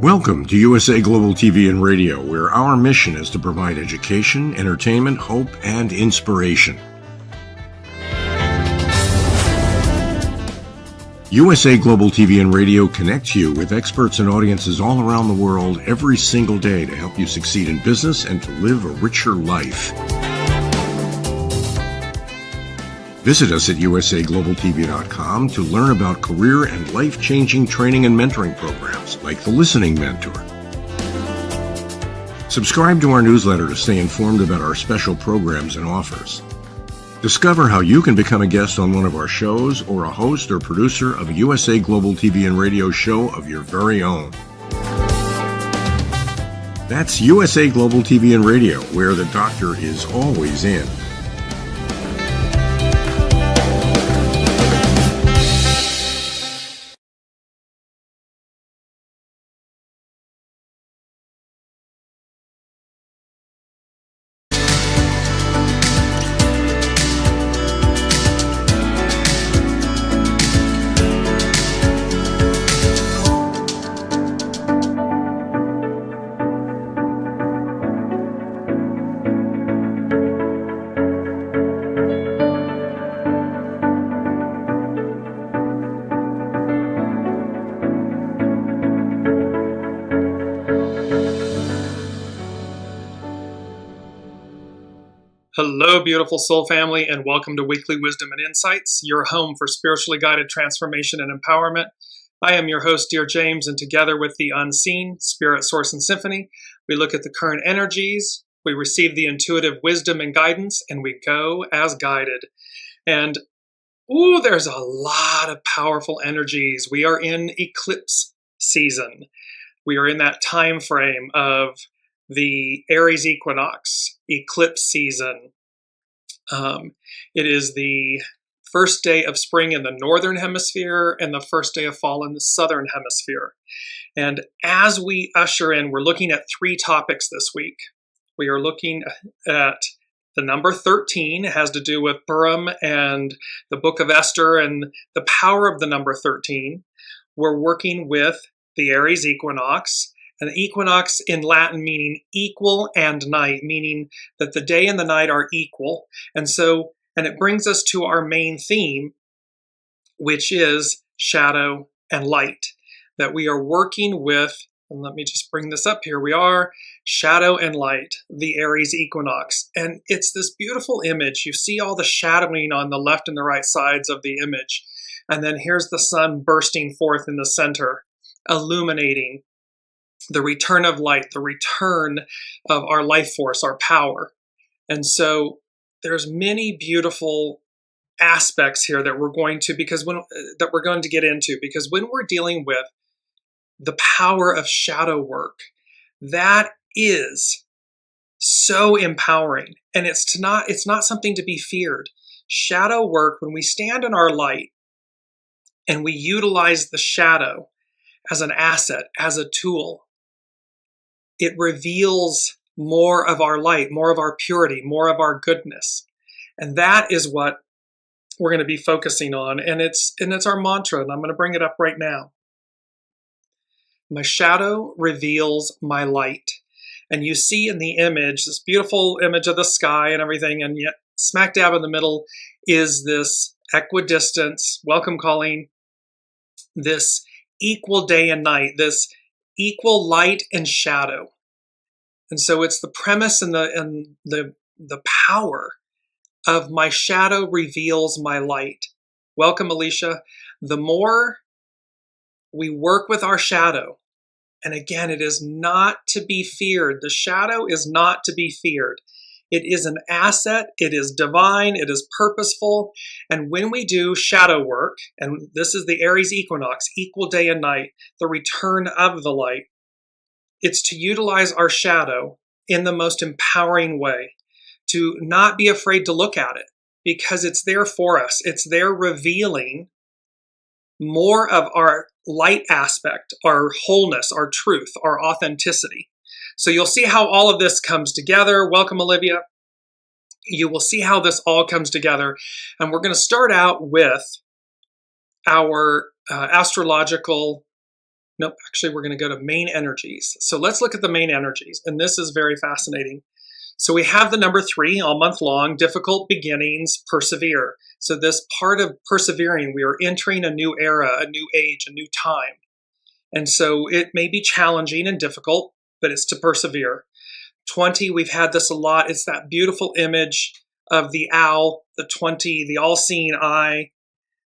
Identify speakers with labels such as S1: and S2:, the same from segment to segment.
S1: Welcome to USA Global TV and Radio, where our mission is to provide education, entertainment, hope, and inspiration. USA Global TV and Radio connects you with experts and audiences all around the world every single day to help you succeed in business and to live a richer life. Visit us at usaglobaltv.com to learn about career and life-changing training and mentoring programs like the Listening Mentor. Subscribe to our newsletter to stay informed about our special programs and offers. Discover how you can become a guest on one of our shows or a host or producer of a USA Global TV and Radio show of your very own. That's USA Global TV and Radio, where the doctor is always in.
S2: Hello, beautiful soul family, and welcome to Weekly Wisdom and Insights, your home for spiritually guided transformation and empowerment. I am your host, Dearjames, and together with the unseen, Spirit, Source, and Symphony, we look at the current energies, we receive the intuitive wisdom and guidance, and we go as guided. And, there's a lot of powerful energies. We are in eclipse season. We are in that time frame of the Aries Equinox, eclipse season. It is the first day of spring in the northern hemisphere and the first day of fall in the southern hemisphere. And as we usher in, we're looking at three topics this week. We are looking at the number 13. It has to do with Purim and the book of Esther and the power of the number 13. We're working with the Aries Equinox. An equinox in Latin meaning equal and night, meaning that the day and the night are equal. And it brings us to our main theme, which is shadow and light, that we are working with, and let me just bring this up. Here we are, shadow and light, the Aries Equinox. And it's this beautiful image. You see all the shadowing on the left and the right sides of the image. And then here's the sun bursting forth in the center, illuminating the return of light, the return of our life force, our power. And so there's many beautiful aspects here that we're going to get into, because when we're dealing with the power of shadow work, that is so empowering. And it's not something to be feared. Shadow work, when we stand in our light and we utilize the shadow as an asset, as a tool, it reveals more of our light, more of our purity, more of our goodness. And that is what we're going to be focusing on. And it's our mantra, and I'm going to bring it up right now. My shadow reveals my light. And you see in the image, this beautiful image of the sky and everything, and yet smack dab in the middle is this equidistance, welcome Colleen, this equal day and night, this equal light and shadow. And so it's the premise and the power of my shadow reveals my light. Welcome, Alicia. The more we work with our shadow, and again, it is not to be feared. The shadow is not to be feared. It is an asset. It is divine. It is purposeful. And when we do shadow work, and this is the Aries Equinox, equal day and night, the return of the light, it's to utilize our shadow in the most empowering way, to not be afraid to look at it, because it's there for us. It's there revealing more of our light aspect, our wholeness, our truth, our authenticity. So you'll see how all of this comes together. Welcome, Olivia. You will see how this all comes together. And we're going to start out with our astrological Nope, actually we're going to go to main energies. So let's look at the main energies, and this is very fascinating. So we have the number 3 all month long, difficult beginnings, persevere. So this part of persevering, we are entering a new era, a new age, a new time. And so it may be challenging and difficult, but it's to persevere. 20, we've had this a lot. It's that beautiful image of the owl, the 20, the all-seeing eye,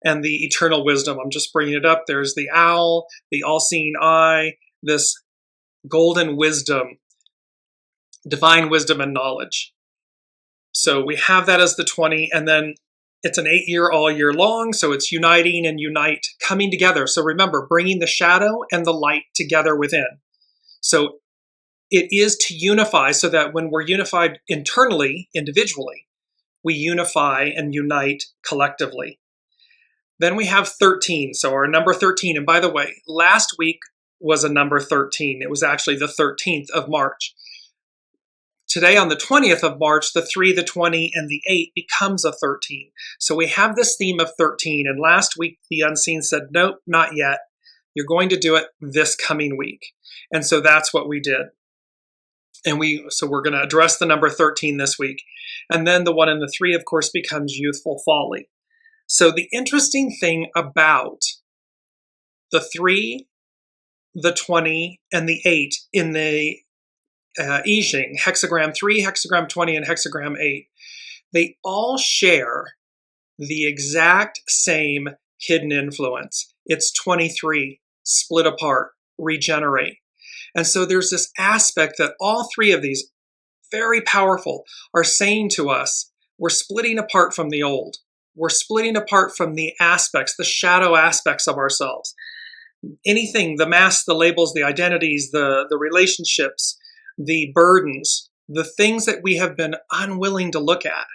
S2: and the eternal wisdom. I'm just bringing it up. There's the owl, the all-seeing eye, this golden wisdom, divine wisdom and knowledge. So we have that as the 20, and then it's an 8-year all year long, so it's uniting and unite, coming together. So remember, bringing the shadow and the light together within. So it is to unify, so that when we're unified internally, individually, we unify and unite collectively. Then we have 13, so our number 13. And by the way, last week was a number 13. It was actually the 13th of March. Today, on the 20th of March, the 3, the 20, and the 8 becomes a 13. So we have this theme of 13. And last week, the unseen said, nope, not yet. You're going to do it this coming week. And so that's what we did. And so we're going to address the number 13 this week. And then the 1 and the 3, of course, becomes youthful folly. So the interesting thing about the 3, the 20, and the 8 in the I Ching, hexagram 3, hexagram 20, and hexagram 8, they all share the exact same hidden influence. It's 23, split apart, regenerate. And so there's this aspect that all 3 of these, very powerful, are saying to us, we're splitting apart from the old. We're splitting apart from the aspects, the shadow aspects of ourselves. Anything, the masks, the labels, the identities, the relationships, the burdens, the things that we have been unwilling to look at.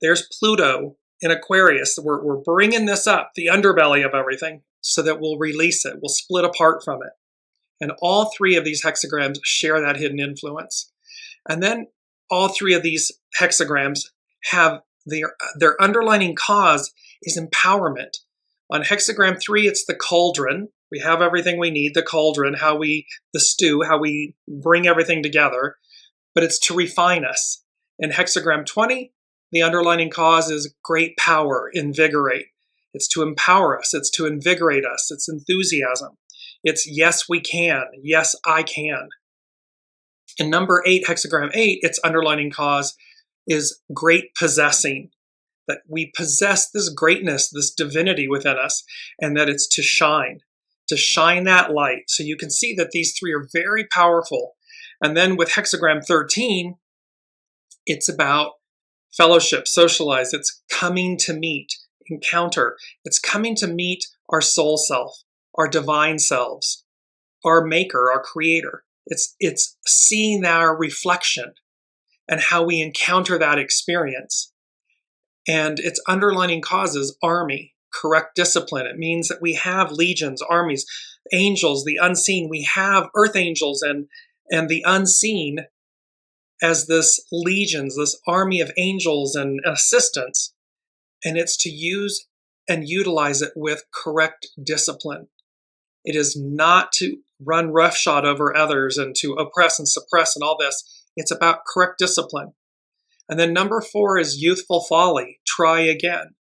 S2: There's Pluto in Aquarius. We're bringing this up, the underbelly of everything, so that we'll release it. We'll split apart from it. And all 3 of these hexagrams share that hidden influence. And then all 3 of these hexagrams have their underlining cause is empowerment. On hexagram 3, it's the cauldron. We have everything we need, the cauldron, the stew, how we bring everything together, but it's to refine us. In hexagram 20, the underlining cause is great power, invigorate. It's to empower us. It's to invigorate us. It's enthusiasm. It's yes, we can. Yes, I can. In number 8, hexagram 8, its underlining cause is great possessing. That we possess this greatness, this divinity within us, and that it's to shine that light. So you can see that these 3 are very powerful. And then with hexagram 13, it's about fellowship, socialize. It's coming to meet, encounter. It's coming to meet our soul self, our divine selves, our maker, our creator. It's seeing our reflection and how we encounter that experience. And its underlining cause is army. Correct discipline. It means that we have legions, armies, angels, the unseen. We have earth angels and the unseen as this legions, this army of angels and assistants. And it's to use and utilize it with correct discipline. It is not to run roughshod over others and to oppress and suppress and all this. It's about correct discipline. And then number 4 is youthful folly. Try again.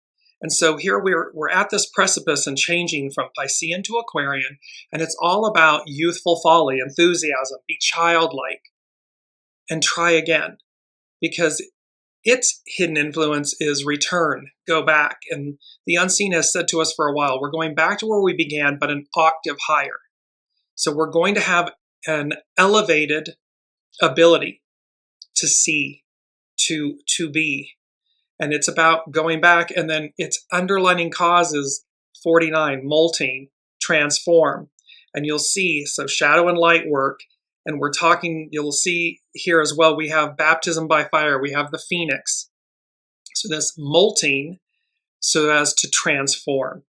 S2: And so here we're at this precipice and changing from Piscean to Aquarian, and it's all about youthful folly, enthusiasm, be childlike, and try again. Because its hidden influence is return, go back. And the unseen has said to us for a while, we're going back to where we began, but an octave higher. So we're going to have an elevated ability to see, to be. And it's about going back, and then its underlining cause is 49, molting, transform. And you'll see, so shadow and light work, and we're talking, you'll see here as well, we have baptism by fire, we have the phoenix. So this molting, so as to transform.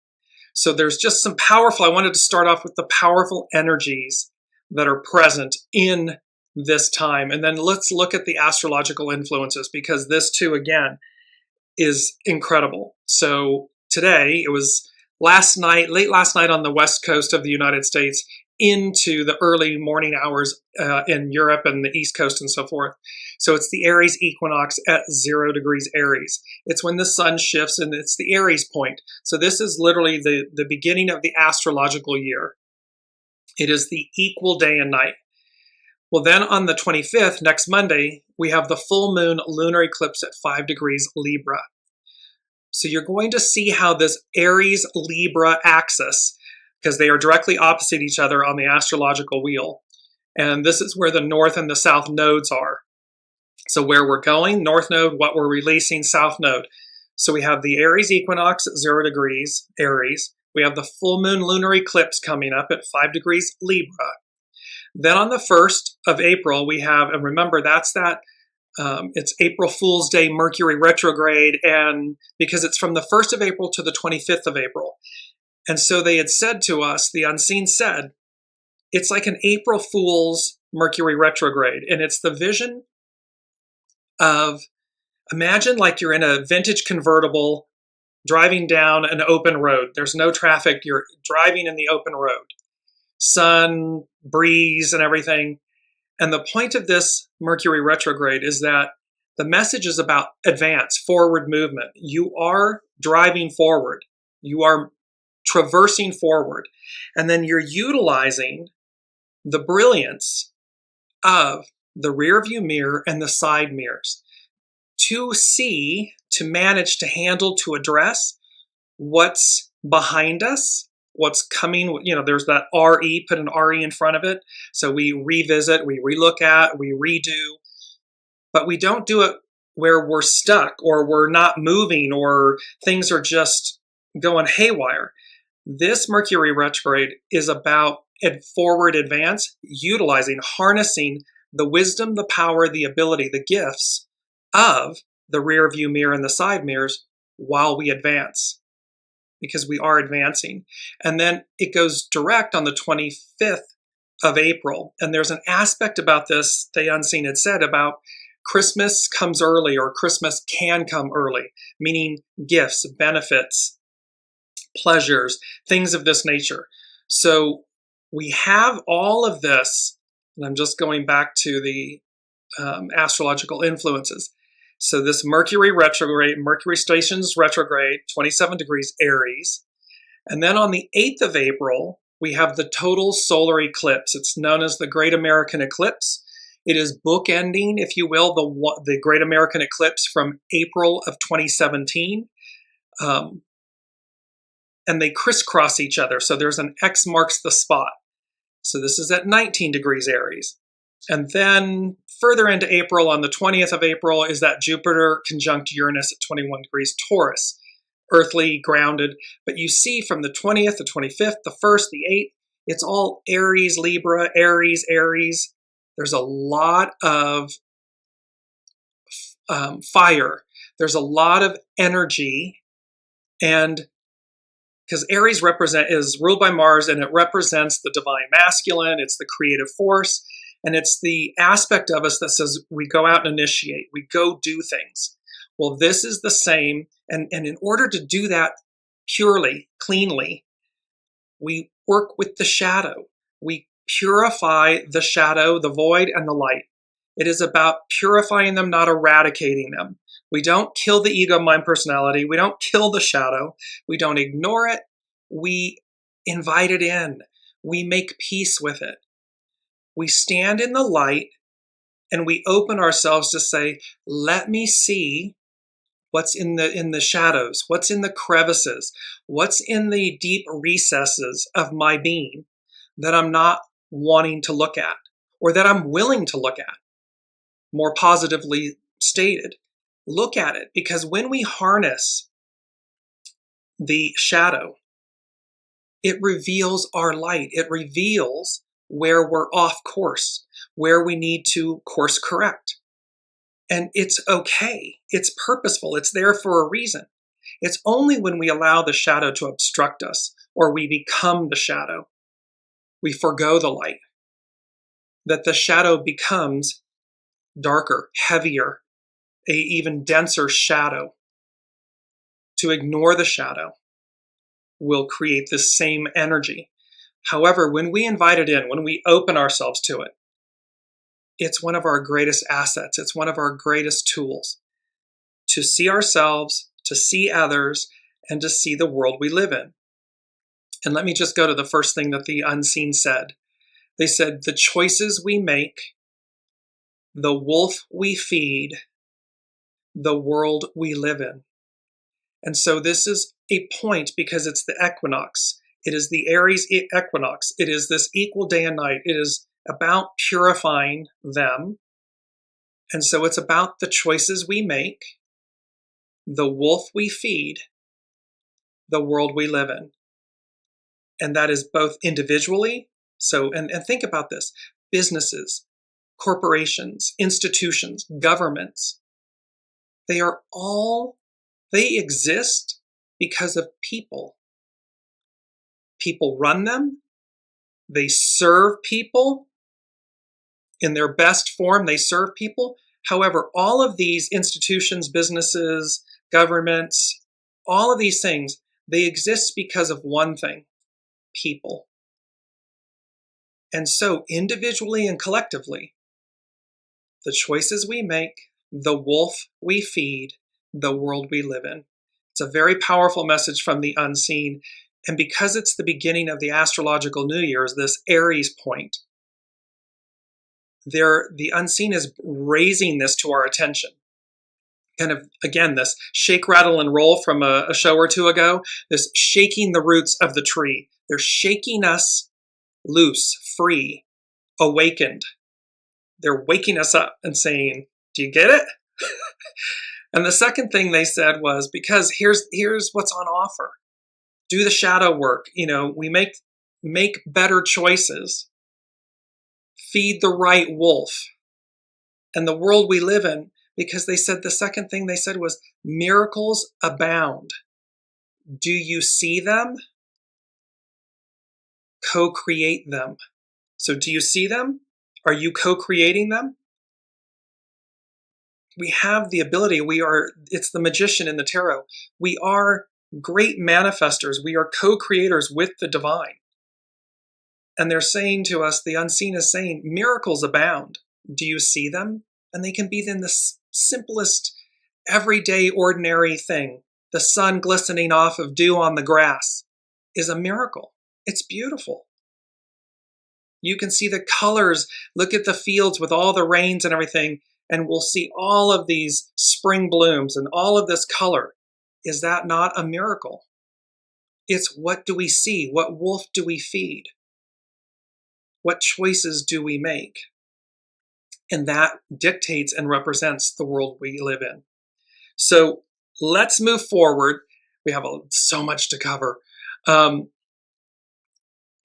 S2: So there's just some powerful, I wanted to start off with the powerful energies that are present in this time. And then let's look at the astrological influences, because this too, again, is incredible. So today, it was late last night on the west coast of the United States into the early morning hours in Europe and the East Coast and so forth. So it's the Aries Equinox at 0 degrees Aries. It's when the sun shifts and it's the Aries point. So this is literally the beginning of the astrological year. It is the equal day and night. Well, then on the 25th, next Monday, we have the full moon lunar eclipse at 5 degrees Libra. So you're going to see how this Aries-Libra axis, because they are directly opposite each other on the astrological wheel. And this is where the north and the south nodes are. So where we're going, north node, what we're releasing, south node. So we have the Aries equinox at 0 degrees Aries. We have the full moon lunar eclipse coming up at 5 degrees Libra. Then on the 1st of April, we have, and remember that's it's April Fool's Day, Mercury retrograde, and because it's from the 1st of April to the 25th of April. And so they had said to us, the unseen said, it's like an April Fool's Mercury retrograde. And it's the vision of, imagine like you're in a vintage convertible driving down an open road. There's no traffic. You're driving in the open road. Sun, breeze, and everything. And the point of this Mercury retrograde is that the message is about advance, forward movement. You are driving forward. You are traversing forward. And then you're utilizing the brilliance of the rear view mirror and the side mirrors to see, to manage, to handle, to address what's behind us, what's coming. You know, there's that RE, put an RE in front of it. So we revisit, we relook at, we redo, but we don't do it where we're stuck or we're not moving or things are just going haywire. This Mercury retrograde is about forward advance, utilizing, harnessing the wisdom, the power, the ability, the gifts of the rear view mirror and the side mirrors while we advance, because we are advancing. And then it goes direct on the 25th of April. And there's an aspect about this, the unseen had said, about Christmas comes early, or Christmas can come early, meaning gifts, benefits, pleasures, things of this nature. So we have all of this, and I'm just going back to the astrological influences. So this Mercury retrograde, Mercury stations retrograde, 27 degrees Aries. And then on the 8th of April, we have the total solar eclipse. It's known as the Great American Eclipse. It is bookending, if you will, the Great American Eclipse from April of 2017. And they crisscross each other. So there's an X marks the spot. So this is at 19 degrees Aries. And then further into April, on the 20th of April, is that Jupiter conjunct Uranus at 21 degrees Taurus, earthly, grounded. But you see from the 20th, the 25th, the 1st, the 8th, it's all Aries, Libra, Aries, Aries. There's a lot of fire. There's a lot of energy. And because Aries is ruled by Mars, and it represents the divine masculine, it's the creative force, and it's the aspect of us that says we go out and initiate, we go do things. Well, this is the same, and in order to do that purely, cleanly, we work with the shadow. We purify the shadow, the void, and the light. It is about purifying them, not eradicating them. We don't kill the ego, mind, personality. We don't kill the shadow. We don't ignore it. We invite it in. We make peace with it. We stand in the light and we open ourselves to say, let me see what's in the shadows, what's in the crevices, what's in the deep recesses of my being that I'm not wanting to look at, or that I'm willing to look at. More positively stated, look at it, because when we harness the shadow, it reveals our light. It reveals where we're off course, where we need to course correct. And it's okay. It's purposeful. It's there for a reason. It's only when we allow the shadow to obstruct us, or we become the shadow, we forego the light, that the shadow becomes darker, heavier, a even denser shadow. To ignore the shadow will create this same energy. However, when we invite it in, when we open ourselves to it, it's one of our greatest assets. It's one of our greatest tools to see ourselves, to see others, and to see the world we live in. And let me just go to the first thing that the unseen said. They said, the choices we make, the wolf we feed, the world we live in. And so this is a point because it's the equinox. It is the Aries Equinox. It is this equal day and night. It is about purifying them. And so it's about the choices we make, the wolf we feed, the world we live in. And that is both individually. So, and think about this, businesses, corporations, institutions, governments, they exist because of people. People run them. They serve people in their best form. They serve people. However, all of these institutions, businesses, governments, all of these things, they exist because of one thing, people. And so individually and collectively, the choices we make, the wolf we feed, the world we live in. It's a very powerful message from the unseen. And because it's the beginning of the astrological new year, is this Aries point, the unseen is raising this to our attention. Kind of, again, this shake, rattle, and roll from a show or two ago, this shaking the roots of the tree. They're shaking us loose, free, awakened. They're waking us up and saying, do you get it? And the second thing they said was, because here's what's on offer. Do the shadow work. We make better choices. Feed the right wolf. And the world we live in, because they said the second thing they said was, miracles abound. Do you see them? Co-create them. So do you see them? Are you co-creating them? We have the ability. It's the magician in the tarot. We are great manifestors. We are co-creators with the divine. And they're saying to us, the unseen is saying, miracles abound. Do you see them? And they can be in the simplest, everyday, ordinary thing. The sun glistening off of dew on the grass is a miracle. It's beautiful. You can see the colors. Look at the fields with all the rains and everything, and we'll see all of these spring blooms and all of this color. Is that not a miracle? It's what do we see? What wolf do we feed? What choices do we make? And that dictates and represents the world we live in. So let's move forward. We have so much to cover. And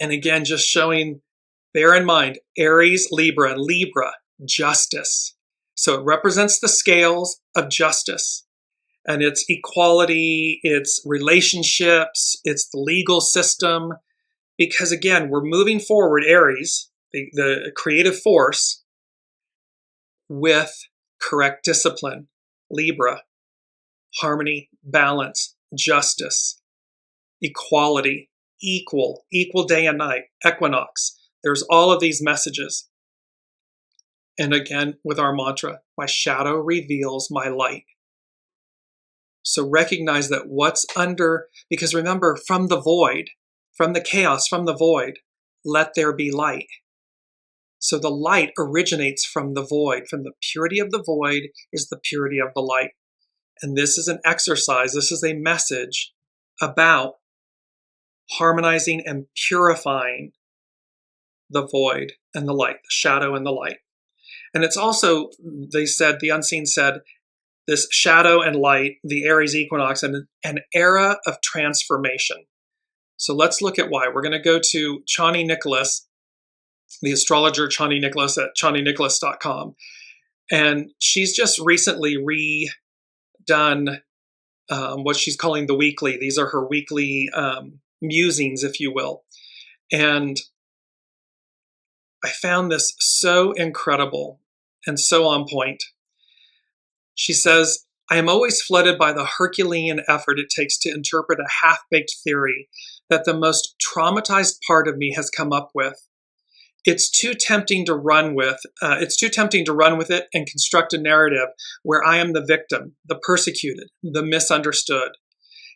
S2: again, just showing, bear in mind, Aries, Libra, justice. So it represents the scales of justice. And it's equality, it's relationships, it's the legal system. Because again, we're moving forward, Aries, the creative force, with correct discipline. Libra, harmony, balance, justice, equality, equal day and night, equinox. There's all of these messages. And again, with our mantra, my shadow reveals my light. So recognize that what's under, because remember, from the void, from the chaos, from the void, let there be light. So the light originates from the void. From the purity of the void is the purity of the light. And this is an exercise, this is a message about harmonizing and purifying the void and the light, the shadow and the light. And it's also, they said, the unseen said, this shadow and light, the Aries Equinox, and an era of transformation. So let's look at why. We're going to go to Chani Nicholas, the astrologer Chani Nicholas at ChaniNicholas.com. And she's just recently redone what she's calling the weekly. These are her weekly musings, if you will. And I found this so incredible and so on point. She says, I am always flooded by the Herculean effort it takes to interpret a half-baked theory that the most traumatized part of me has come up with. It's too tempting to run with. It's too tempting to run with it and construct a narrative where I am the victim, the persecuted, the misunderstood.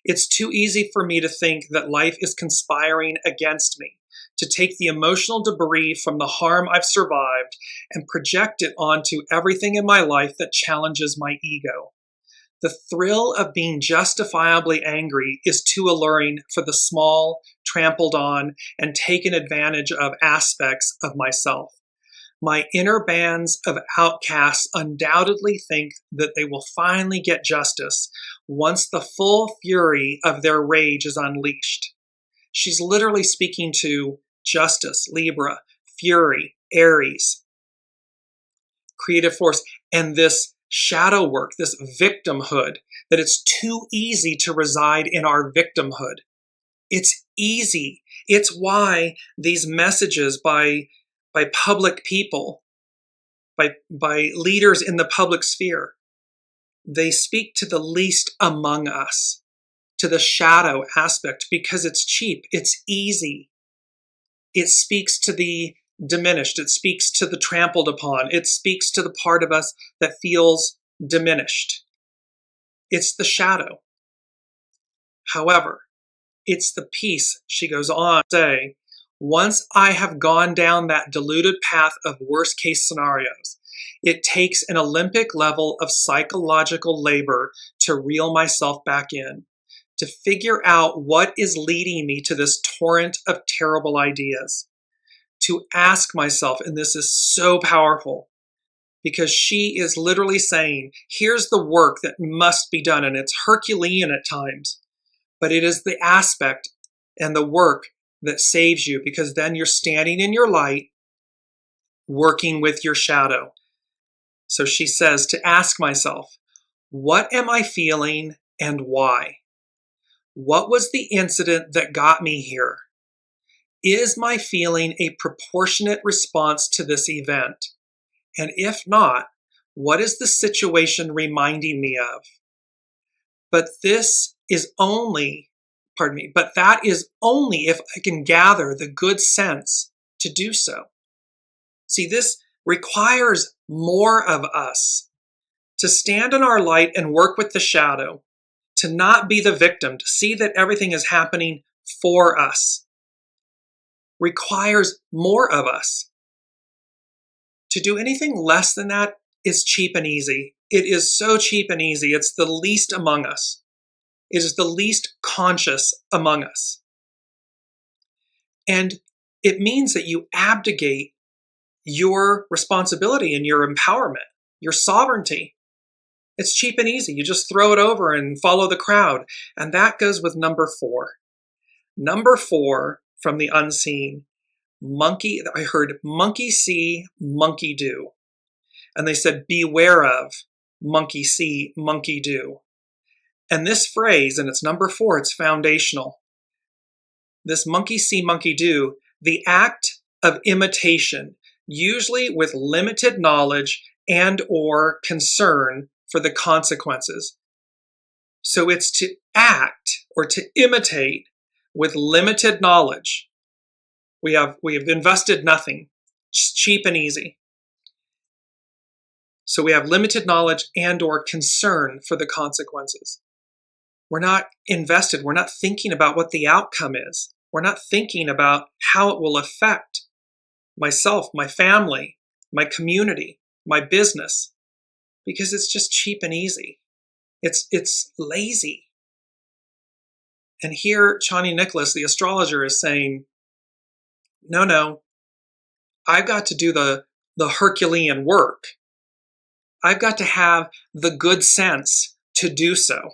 S2: It's too easy for me to think that life is conspiring against me, to take the emotional debris from the harm I've survived and project it onto everything in my life that challenges my ego. The thrill of being justifiably angry is too alluring for the small, trampled on, and taken advantage of aspects of myself. My inner bands of outcasts undoubtedly think that they will finally get justice once the full fury of their rage is unleashed. She's literally speaking to Justice, Libra, Fury, Aries, creative force, and this shadow work, this victimhood, that it's too easy to reside in our victimhood. It's easy. It's why these messages by public people, by leaders in the public sphere, they speak to the least among us, to the shadow aspect, because it's cheap, it's easy. It speaks to the diminished. It speaks to the trampled upon. It speaks to the part of us that feels diminished. It's the shadow. However, it's the peace, she goes on to say, once I have gone down that diluted path of worst case scenarios, it takes an Olympic level of psychological labor to reel myself back in, to figure out what is leading me to this torrent of terrible ideas, to ask myself, and this is so powerful, because she is literally saying, here's the work that must be done, and it's Herculean at times, but it is the aspect and the work that saves you, because then you're standing in your light, working with your shadow. So she says to ask myself, what am I feeling and why? What was the incident that got me here? Is my feeling a proportionate response to this event? And if not, what is the situation reminding me of? But this is only, but that is only if I can gather the good sense to do so. See, this requires more of us to stand in our light and work with the shadow, to not be the victim, to see that everything is happening for us. Requires more of us. To do anything less than that is cheap and easy. It is so cheap and easy. It's the least among us. It is the least conscious among us. And it means that you abdicate your responsibility and your empowerment, your sovereignty. It's cheap and easy. You just throw it over and follow the crowd. And that goes with number 4. Number 4 from the unseen. Monkey, I heard monkey see, monkey do. And they said, beware of monkey see, monkey do. And this phrase, and it's number 4, it's foundational. This monkey see, monkey do, the act of imitation, usually with limited knowledge and or concern for the consequences. So it's to act or to imitate with limited knowledge. We have invested nothing. It's cheap and easy. So we have limited knowledge and or concern for the consequences. We're not invested. We're not thinking about what the outcome is. We're not thinking about how it will affect myself, my family, my community, my business, because it's just cheap and easy. It's lazy. And here, Chani Nicholas, the astrologer, is saying, no, I've got to do the Herculean work. I've got to have the good sense to do so.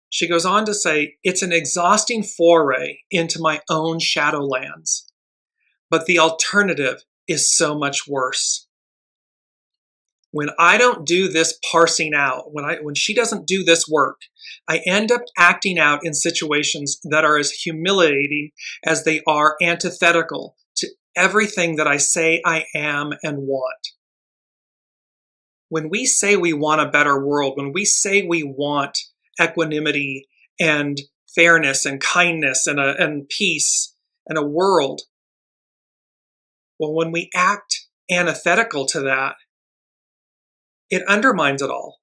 S2: She goes on to say, it's an exhausting foray into my own shadowlands, but the alternative is so much worse. When I don't do this parsing out, when she doesn't do this work, I end up acting out in situations that are as humiliating as they are antithetical to everything that I say I am and want. When we say we want a better world, when we say we want equanimity and fairness and kindness and peace and a world, well, when we act antithetical to that, it undermines it all.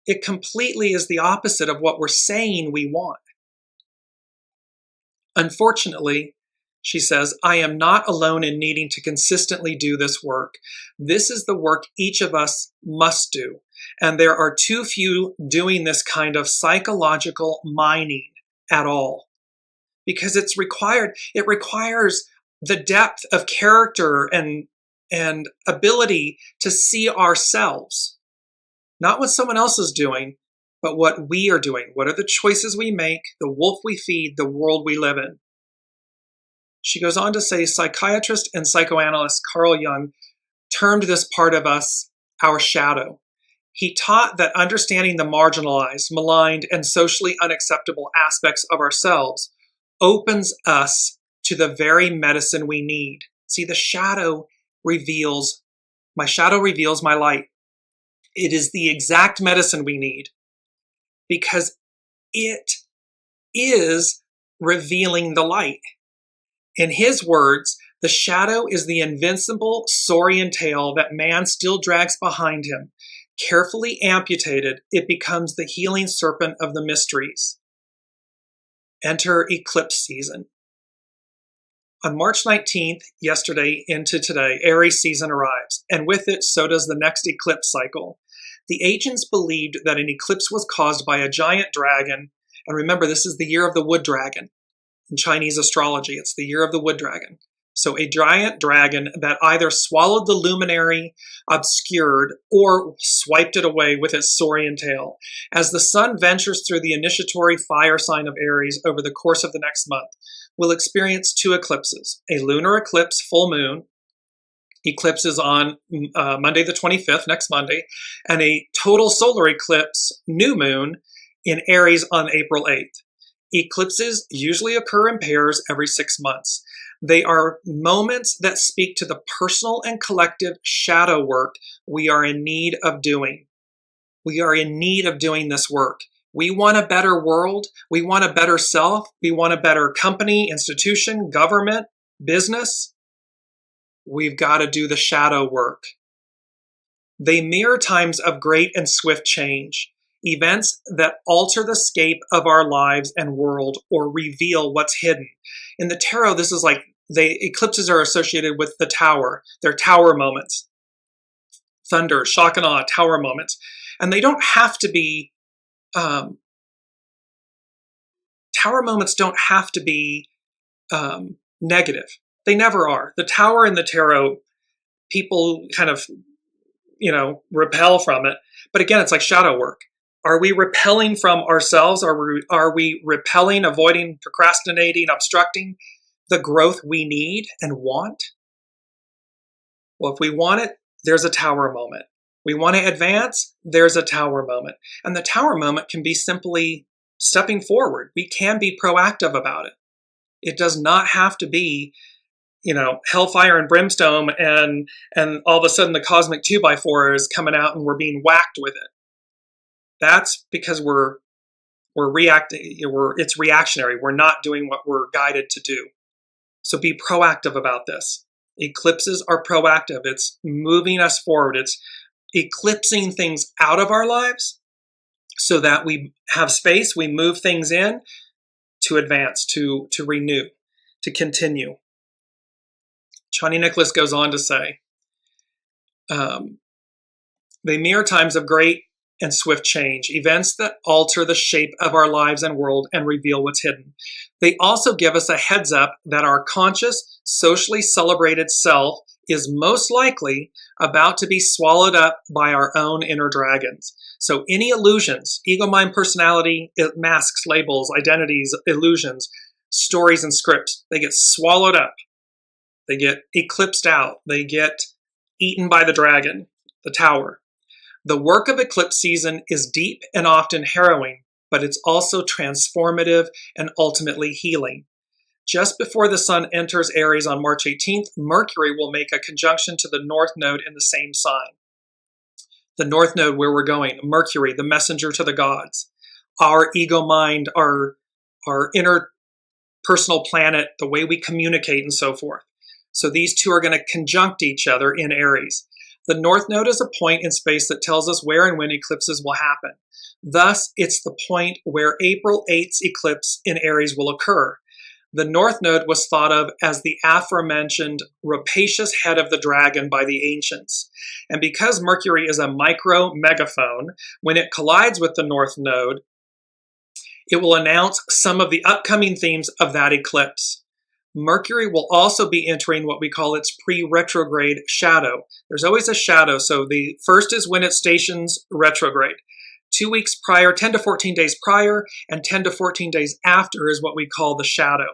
S2: It completely is the opposite of what we're saying we want. Unfortunately, she says, I am not alone in needing to consistently do this work. This is the work each of us must do. And there are too few doing this kind of psychological mining at all. Because it requires the depth of character and ability to see ourselves. Not what someone else is doing, but what we are doing. What are the choices we make, the wolf we feed, the world we live in? She goes on to say, psychiatrist and psychoanalyst Carl Jung termed this part of us our shadow. He taught that understanding the marginalized, maligned, and socially unacceptable aspects of ourselves opens us to the very medicine we need. See, the shadow reveals my light. It is the exact medicine we need because it is revealing the light. In his words, the shadow is the invincible saurian tail that man still drags behind him. Carefully amputated, it becomes the healing serpent of the mysteries. Enter eclipse season. On March 19th, yesterday into today, Aries season arrives, and with it, so does the next eclipse cycle. The ancients believed that an eclipse was caused by a giant dragon, and remember, this is the year of the wood dragon. In Chinese astrology, it's the year of the wood dragon. So a giant dragon that either swallowed the luminary, obscured, or swiped it away with its saurian tail. As the sun ventures through the initiatory fire sign of Aries over the course of the next month, we'll experience two eclipses. A lunar eclipse, full moon. Eclipse is on Monday the 25th, next Monday, and a total solar eclipse, new moon, in Aries on April 8th. Eclipses usually occur in pairs every 6 months. They are moments that speak to the personal and collective shadow work we are in need of doing. We are in need of doing this work. We want a better world. We want a better self. We want a better company, institution, government, business. We've got to do the shadow work. They mirror times of great and swift change. Events that alter the scape of our lives and world or reveal what's hidden. In the tarot, this is like the eclipses are associated with the tower. They're tower moments. Thunder, shock and awe, tower moments. And they don't have to be, tower moments don't have to be negative. They never are. The tower in the tarot, people kind of, repel from it. But again, it's like shadow work. Are we repelling from ourselves? Are we repelling, avoiding, procrastinating, obstructing the growth we need and want? Well, if we want it, there's a tower moment. We want to advance, there's a tower moment. And the tower moment can be simply stepping forward. We can be proactive about it. It does not have to be, hellfire and brimstone and all of a sudden the cosmic 2x4 is coming out and we're being whacked with it. That's because we're reacting. It's reactionary. We're not doing what we're guided to do. So be proactive about this. Eclipses are proactive. It's moving us forward. It's eclipsing things out of our lives so that we have space. We move things in to advance, to renew, to continue. Chani Nicholas goes on to say, they mirror times of great and swift change, events that alter the shape of our lives and world and reveal what's hidden. They also give us a heads up that our conscious, socially celebrated self is most likely about to be swallowed up by our own inner dragons. So any illusions, ego, mind, personality, masks, labels, identities, illusions, stories, and scripts, they get swallowed up. They get eclipsed out. They get eaten by the dragon, the tower. The work of eclipse season is deep and often harrowing, but it's also transformative and ultimately healing. Just before the sun enters Aries on March 18th, Mercury will make a conjunction to the North Node in the same sign. The North Node, where we're going, Mercury, the messenger to the gods, our ego mind, our interpersonal planet, the way we communicate and so forth. So these two are going to conjunct each other in Aries. The North Node is a point in space that tells us where and when eclipses will happen. Thus, it's the point where April 8th's eclipse in Aries will occur. The North Node was thought of as the aforementioned rapacious head of the dragon by the ancients. And because Mercury is a micro-megaphone, when it collides with the North Node, it will announce some of the upcoming themes of that eclipse. Mercury will also be entering what we call its pre-retrograde shadow. There's always a shadow, so the first is when it stations retrograde. 2 weeks prior, 10 to 14 days prior, and 10 to 14 days after is what we call the shadow.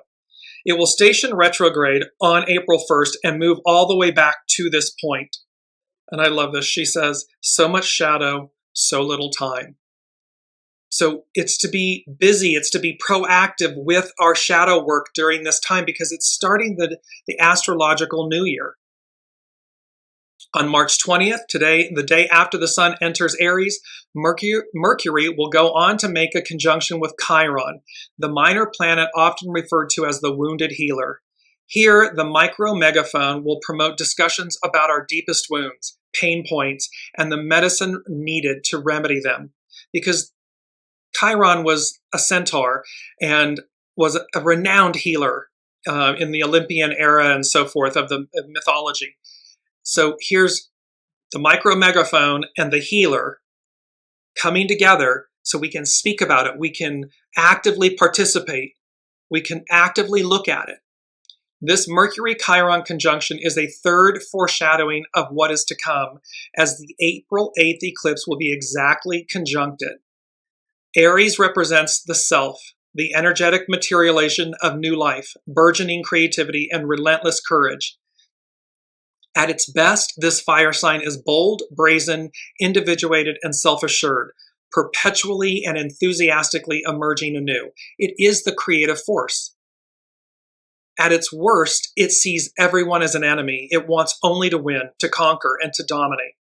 S2: It will station retrograde on April 1st and move all the way back to this point. And I love this. She says, so much shadow, so little time. So it's to be busy, it's to be proactive with our shadow work during this time because it's starting the astrological new year. On March 20th, today, the day after the sun enters Aries, Mercury will go on to make a conjunction with Chiron, the minor planet often referred to as the wounded healer. Here, the micro-megaphone will promote discussions about our deepest wounds, pain points, and the medicine needed to remedy them. Because Chiron was a centaur and was a renowned healer in the Olympian era and so forth of the mythology. So here's the micro-megaphone and the healer coming together so we can speak about it. We can actively participate. We can actively look at it. This Mercury-Chiron conjunction is a third foreshadowing of what is to come, as the April 8th eclipse will be exactly conjuncted. Aries represents the self, the energetic materialization of new life, burgeoning creativity, and relentless courage. At its best, this fire sign is bold, brazen, individuated, and self-assured, perpetually and enthusiastically emerging anew. It is the creative force. At its worst, it sees everyone as an enemy. It wants only to win, to conquer, and to dominate.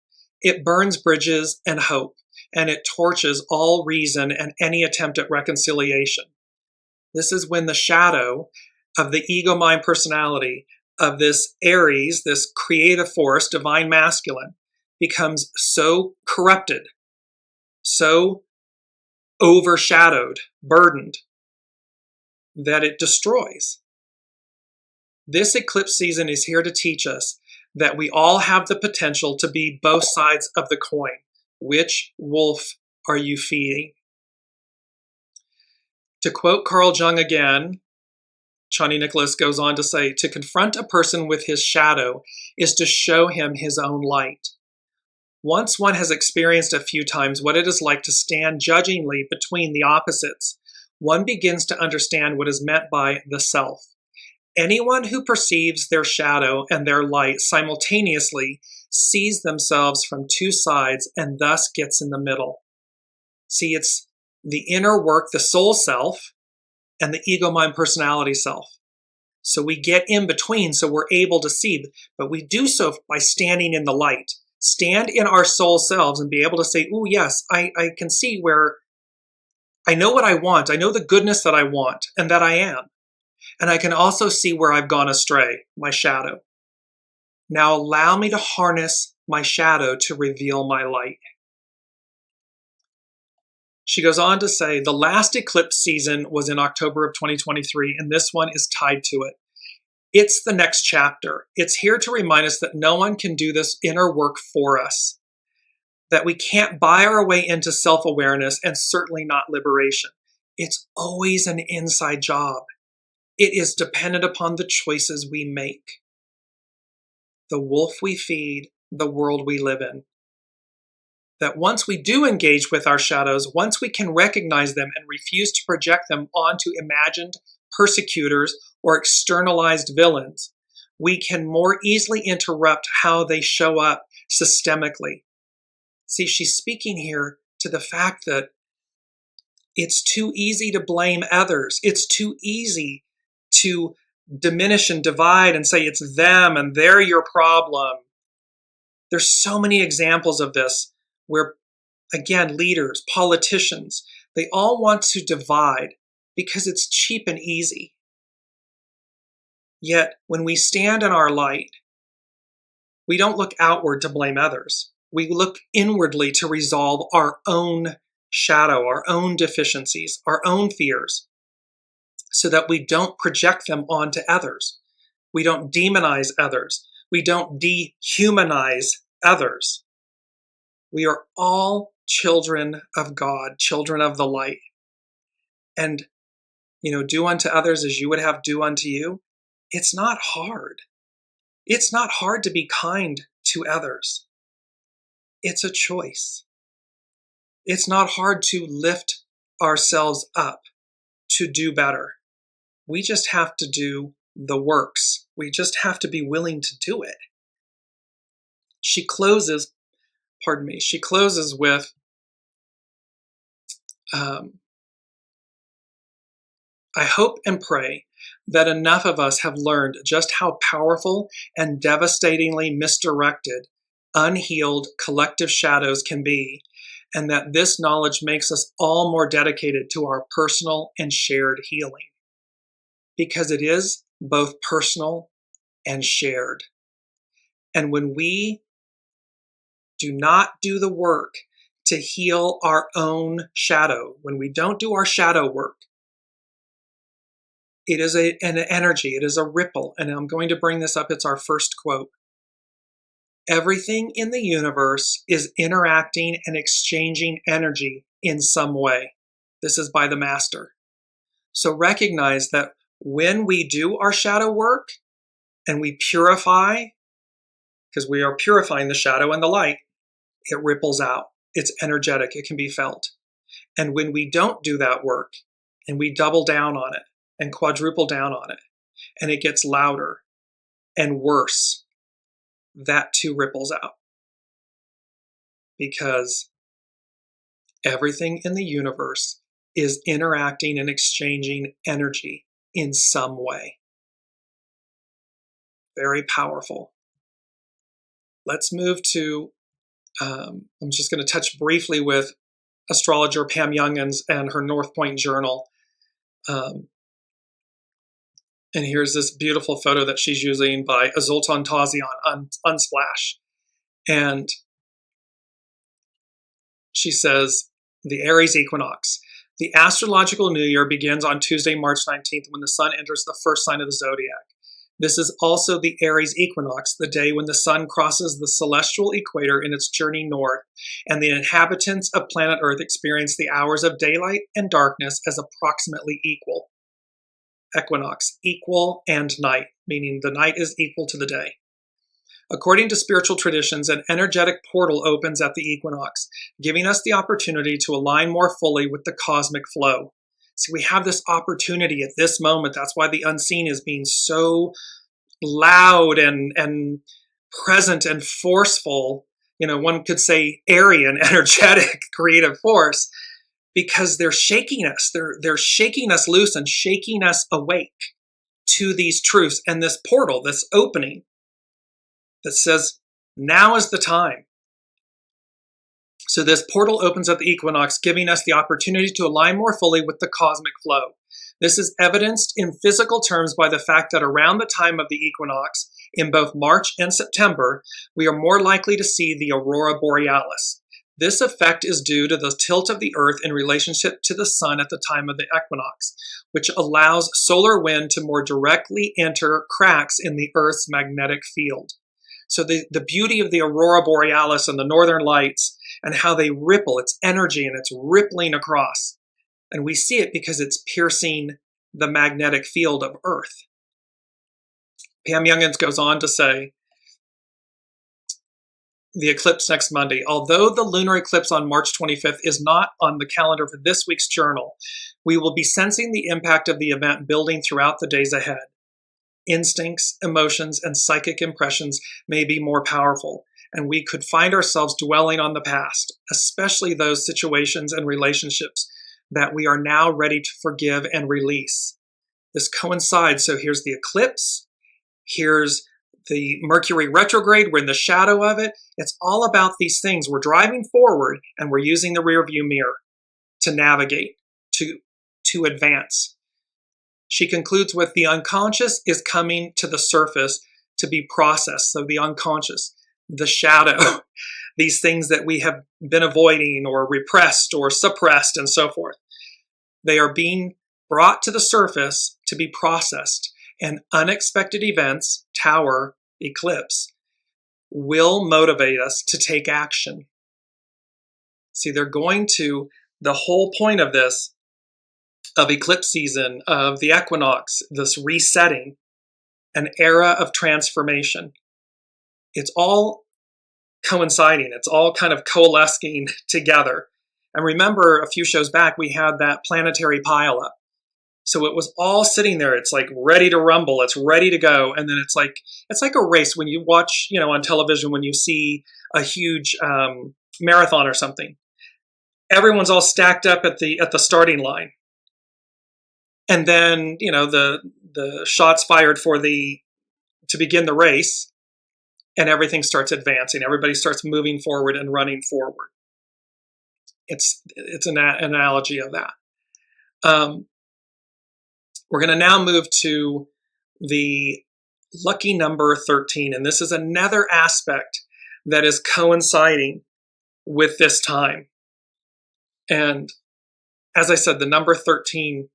S2: It burns bridges and hope, and it torches all reason and any attempt at reconciliation. This is when the shadow of the ego-mind personality of this Aries, this creative force, divine masculine, becomes so corrupted, so overshadowed, burdened, that it destroys. This eclipse season is here to teach us that we all have the potential to be both sides of the coin. Which wolf are you feeding? To quote Carl Jung again, Chani Nicholas goes on to say, to confront a person with his shadow is to show him his own light. Once one has experienced a few times what it is like to stand judgingly between the opposites, one begins to understand what is meant by the self. Anyone who perceives their shadow and their light simultaneously sees themselves from two sides and thus gets in the middle. See, it's the inner work, the soul self, and the ego-mind personality self. So we get in between so we're able to see, but we do so by standing in the light. Stand in our soul selves and be able to say, oh yes, I can see where I know what I want. I know the goodness that I want and that I am. And I can also see where I've gone astray, my shadow. Now allow me to harness my shadow to reveal my light. She goes on to say, the last eclipse season was in October of 2023, and this one is tied to it. It's the next chapter. It's here to remind us that no one can do this inner work for us, that we can't buy our way into self-awareness and certainly not liberation. It's always an inside job. It is dependent upon the choices we make. The wolf we feed, the world we live in. That once we do engage with our shadows, once we can recognize them and refuse to project them onto imagined persecutors or externalized villains, we can more easily interrupt how they show up systemically. See, she's speaking here to the fact that it's too easy to blame others. It's too easy to diminish and divide and say it's them and they're your problem. There's so many examples of this where, again, leaders, politicians, they all want to divide because it's cheap and easy. Yet, when we stand in our light, we don't look outward to blame others. We look inwardly to resolve our own shadow, our own deficiencies, our own fears, so that we don't project them onto others. We don't demonize others. We don't dehumanize others. We are all children of God, children of the light. And, do unto others as you would have do unto you. It's not hard. It's not hard to be kind to others. It's a choice. It's not hard to lift ourselves up, to do better. We just have to do the works. We just have to be willing to do it. She closes with, I hope and pray that enough of us have learned just how powerful and devastatingly misdirected, unhealed collective shadows can be, and that this knowledge makes us all more dedicated to our personal and shared healing. Because it is both personal and shared. And when we do not do the work to heal our own shadow, when we don't do our shadow work, it is an energy, it is a ripple. And I'm going to bring this up, it's our first quote. Everything in the universe is interacting and exchanging energy in some way. This is by the master. So recognize that when we do our shadow work and we purify, because we are purifying the shadow and the light, it ripples out. It's energetic. It can be felt. And when we don't do that work and we double down on it and quadruple down on it, and it gets louder and worse, that too ripples out. Because everything in the universe is interacting and exchanging energy in some way. Very powerful. Let's move to, I'm just going to touch briefly with astrologer Pam Youngins and her North Point journal. And here's this beautiful photo that she's using by Zoltan Tazi on Unsplash. And she says, the Aries Equinox. The astrological new year begins on Tuesday, March 19th, when the sun enters the first sign of the zodiac. This is also the Aries Equinox, the day when the sun crosses the celestial equator in its journey north, and the inhabitants of planet Earth experience the hours of daylight and darkness as approximately equal. Equinox, equal and night, meaning the night is equal to the day. According to spiritual traditions, an energetic portal opens at the equinox, giving us the opportunity to align more fully with the cosmic flow. See, we have this opportunity at this moment. That's why the unseen is being so loud and present and forceful. One could say Aryan, energetic, creative force, because they're shaking us. They're shaking us loose and shaking us awake to these truths. And this portal, this opening that says, now is the time. So this portal opens at the equinox, giving us the opportunity to align more fully with the cosmic flow. This is evidenced in physical terms by the fact that around the time of the equinox, in both March and September, we are more likely to see the aurora borealis. This effect is due to the tilt of the Earth in relationship to the sun at the time of the equinox, which allows solar wind to more directly enter cracks in the Earth's magnetic field. So the beauty of the aurora borealis and the northern lights and how they ripple, its energy, and it's rippling across. And we see it because it's piercing the magnetic field of Earth. Pam Youngins goes on to say, the eclipse next Monday. Although the lunar eclipse on March 25th is not on the calendar for this week's journal, we will be sensing the impact of the event building throughout the days ahead. Instincts, emotions, and psychic impressions may be more powerful, and we could find ourselves dwelling on the past, especially those situations and relationships that we are now ready to forgive and release. This coincides, so here's the eclipse, here's the Mercury retrograde, we're in the shadow of it. It's all about these things. We're driving forward and we're using the rear view mirror to navigate, to advance. She concludes with the unconscious is coming to the surface to be processed. So the unconscious, the shadow, these things that we have been avoiding or repressed or suppressed and so forth. They are being brought to the surface to be processed, and unexpected events, tower, eclipse, will motivate us to take action. See, they're going to, the whole point of this, of eclipse season, of the equinox, this resetting, an era of transformation. It's all coinciding. It's all kind of coalescing together. And remember, a few shows back, we had that planetary pileup. So it was all sitting there. It's like ready to rumble. It's ready to go. And then it's like a race when you watch, on television, when you see a huge marathon or something. Everyone's all stacked up at the starting line. And then, the shots fired to begin the race, and everything starts advancing. Everybody starts moving forward and running forward. It's an analogy of that. We're going to now move to the lucky number 13, and this is another aspect that is coinciding with this time. And as I said, the number 13,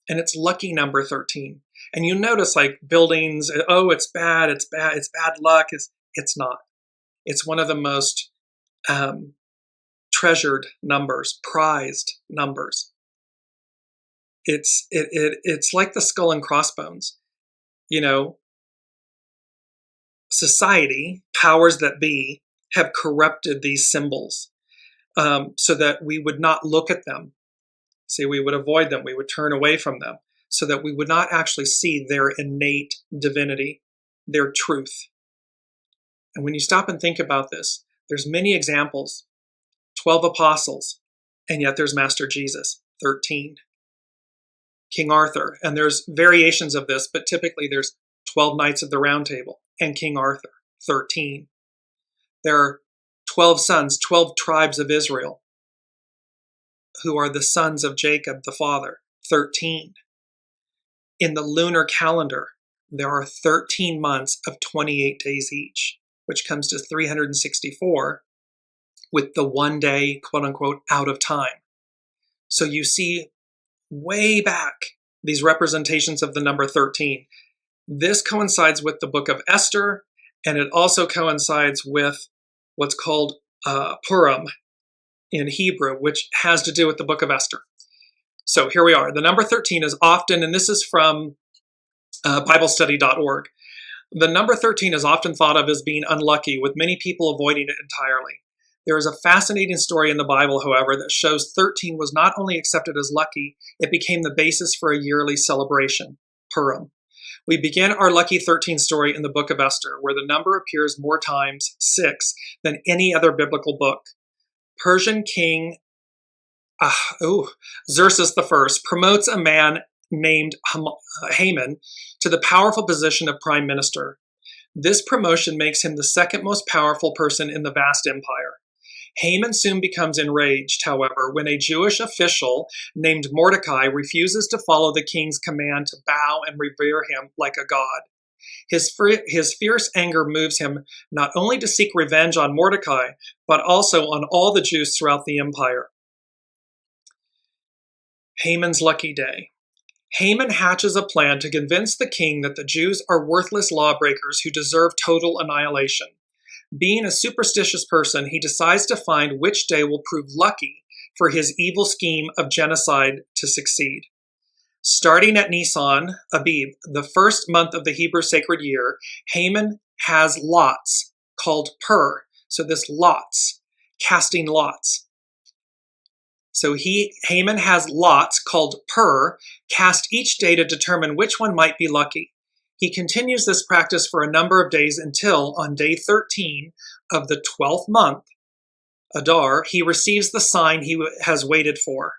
S2: and it's lucky number 13. And you notice like buildings, oh, it's bad luck. It's not. It's one of the most treasured numbers, prized numbers. It's like the skull and crossbones. Society, powers that be, have corrupted these symbols so that we would not look at them. See, we would avoid them. We would turn away from them so that we would not actually see their innate divinity, their truth. And when you stop and think about this, there's many examples. 12 apostles, and yet there's Master Jesus, 13. King Arthur, and there's variations of this, but typically there's 12 Knights of the Round Table, and King Arthur, 13. There are 12 sons, 12 tribes of Israel, who are the sons of Jacob, the father, 13. In the lunar calendar, there are 13 months of 28 days each, which comes to 364, with the 1 day, quote unquote, out of time. So you see way back these representations of the number 13. This coincides with the book of Esther, and it also coincides with what's called Purim in Hebrew, which has to do with the book of Esther. So here we are. The number 13 is often, and this is from BibleStudy.org, the number 13 is often thought of as being unlucky, with many people avoiding it entirely. There is a fascinating story in the Bible, however, that shows 13 was not only accepted as lucky, it became the basis for a yearly celebration, Purim. We begin our lucky 13 story in the book of Esther, where the number appears more times, 6, than any other biblical book. Persian king Xerxes I promotes a man named Haman to the powerful position of prime minister. This promotion makes him the second most powerful person in the vast empire. Haman soon becomes enraged, however, when a Jewish official named Mordecai refuses to follow the king's command to bow and revere him like a god. His fierce anger moves him not only to seek revenge on Mordecai, but also on all the Jews throughout the empire. Haman's lucky day. Haman hatches a plan to convince the king that the Jews are worthless lawbreakers who deserve total annihilation. Being a superstitious person, he decides to find which day will prove lucky for his evil scheme of genocide to succeed. Starting at Nisan, Abib, the first month of the Hebrew sacred year, Haman has lots called pur. So this lots, casting lots. So Haman has lots called pur, cast each day to determine which one might be lucky. He continues this practice for a number of days until, on day 13 of the 12th month, Adar, he receives the sign he has waited for.